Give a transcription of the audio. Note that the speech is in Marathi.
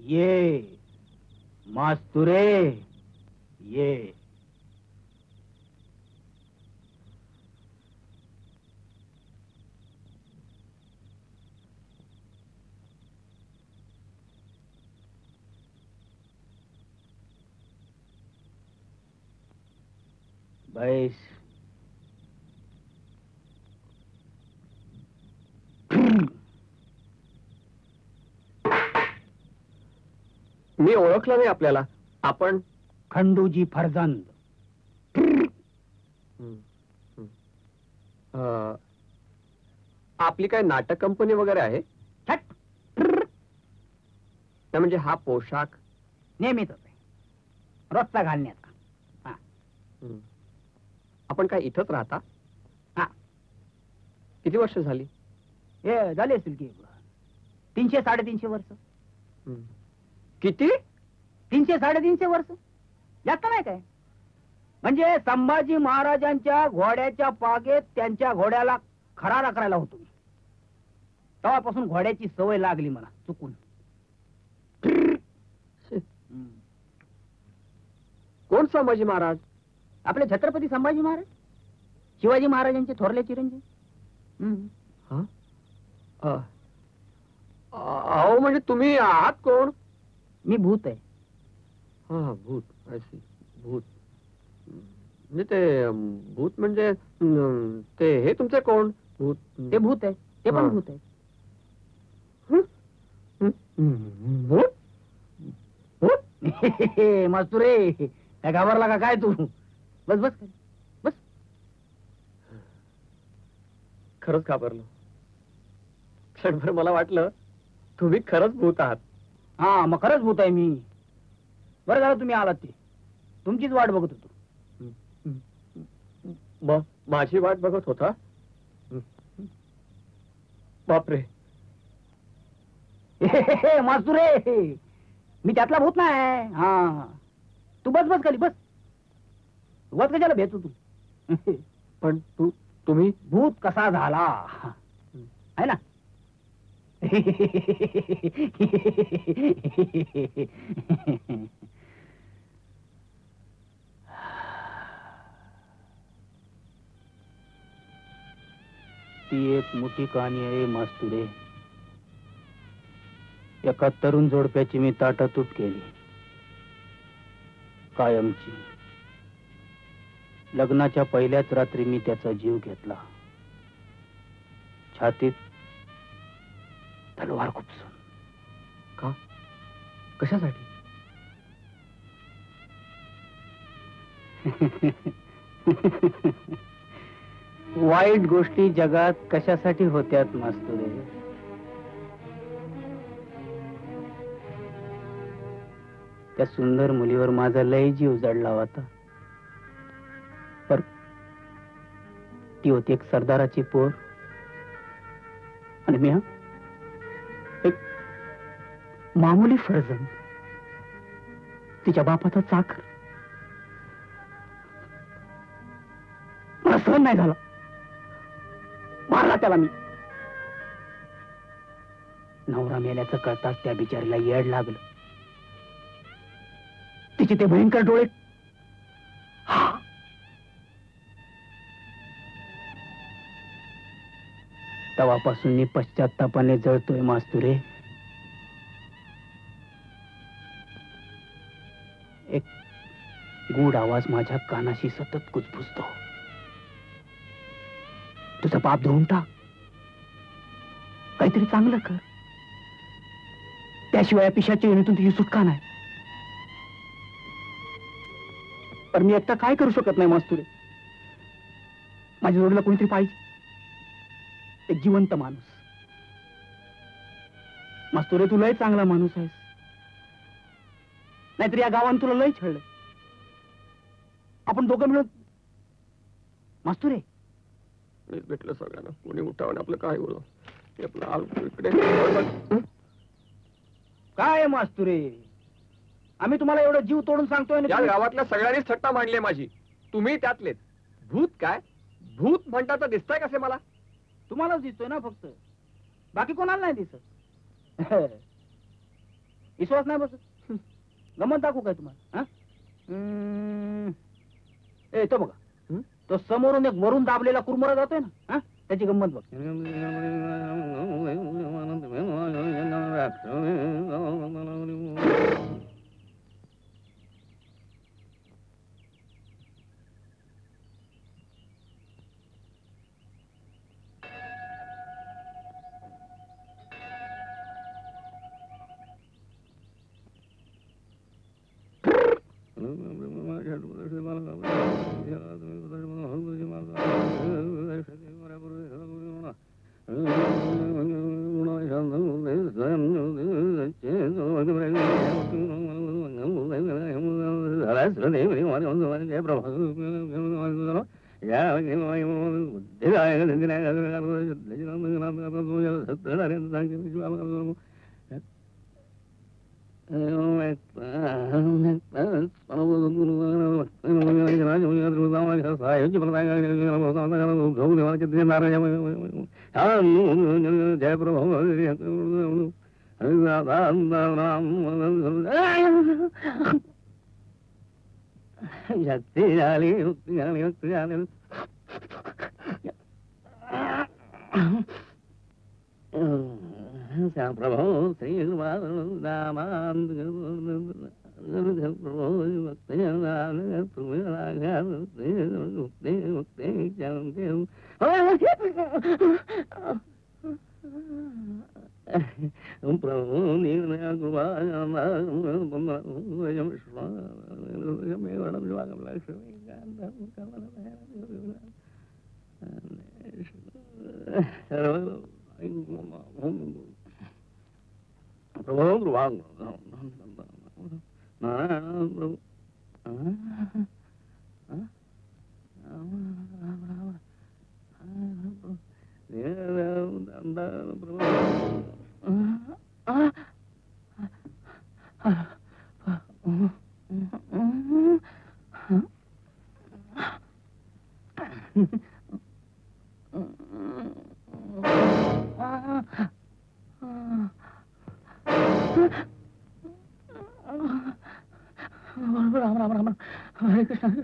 ये मास्तुरे ये. बैस. मी ओळखलं नाही आपल्याला. आपण खंडूजी फरजंद. आपली काय नाटक कंपनी वगैरे आहे? नाही म्हणजे हा पोशाख नेहमीच आहे, रोजचा घालण्याचा. आपण काय इथंच राहता? हा. किती वर्ष झाली? हे झाले असतील की 300-350 वर्ष. किती? 300-350 वर्ष. जास्त नाही काय. म्हणजे संभाजी महाराजांच्या घोड्याच्या पागेत त्यांच्या घोड्याला खरारा करायला होतो. तेव्हापासून घोड्याची सवय लागली मला चुकून. कोण संभाजी महाराज? आपले छत्रपती संभाजी महाराज, शिवाजी महाराजांचे थोरले चिरंजीव. अहो म्हणजे तुम्ही आहात कोण? मी भूत आहे. हा भूत. भूत म्हणजे ते भूत म्हणजे ते हे तुमचे कोण? भूत. ते भूत आहे. ते पण भूत आहे. भूत? मास्तुरे काय घाबरला का काय तू? बस बस बस. खरंच घाबरलो. क्षणभर मला वाटलं तुम्ही खरंच भूत आहात. हा मग खरंच भूत आहे मी. बरं झालं तुम्ही आलात. ते तुमचीच वाट बघत होतो. माझी वाट बघत होता? बापरे. मास्तुरे मी त्यातला भूत नाही. हा तू बस बस खाली बस. वत कशाला भेटतो तू? पण तुम्ही भूत कसा झाला आहे ना? ती एक मोठी कहाणी आहे मास्तुरे. एका तरुण जोडप्याची मी ताटातूट केली, कायमची. लग्नाच्या पहिल्याच रात्री मी त्याचा जीव घेतला, छातीत तलवार खुपसून. का? कशासाठी? वाईट गोष्टी जगात कशासाठी होत्यात मास्तुरे? त्या सुंदर मुलीवर माझा लय जीव जडला होता. पर ती होती एक सरदाराची पोर आणि मी एक मामूली फर्जंद, तिच्या बापाचा चाकर. मला सहन नाही झाला, मारला त्याला मी. नवरा मेल्याचं कळताच त्या बिचारीला येड लागलं. तिचे ते भयंकर डोळे. तेव्हापासून मी पश्चात्तापाने जळतोय मास्तुरे. एक गूढ आवाज माझ्या कानाशी सतत कुजबुजतो. तुझा पाप धुवून टाक, काहीतरी चांगलं कर, त्याशिवाय पिशाच्या योनीतून तुझी सुटका नाही. पण मी एकटा काय करू शकत नाही मास्तुरे. माझ्या जोडीला कोणीतरी पाहिजे, एक जिवंत माणूस. मास्तुरे तू लय चांगला माणूस आहेस, नाहीतर या गावानं तुला लय छळलं. आपण दोघं मिळून मास्तुरे. भेटलं सगळ्यांना, कोणी उठावं आपलं काय बोल. इकडे काय मास्तुरे, आम्ही तुम्हाला एवढं जीव तोडून सांगतोय ना. या गावातल्या सगळ्यांनीच थट्टा मांडली माझी, तुम्ही त्यातलेच. भूत काय भूत म्हणता तर दिसताय कसे मला? तुम्हालाच दिसतोय ना फक्त, बाकी कोणाला नाही दिसत. विश्वास नाही बसत गमत दाखवू काय तुम्हाला? ए तो बघा, तो समोरून एक वरून दाबलेला कुरमुरा जातोय ना, हा त्याची गंमत बघ. प्रभो श्री राम राम राम हरे कृष्ण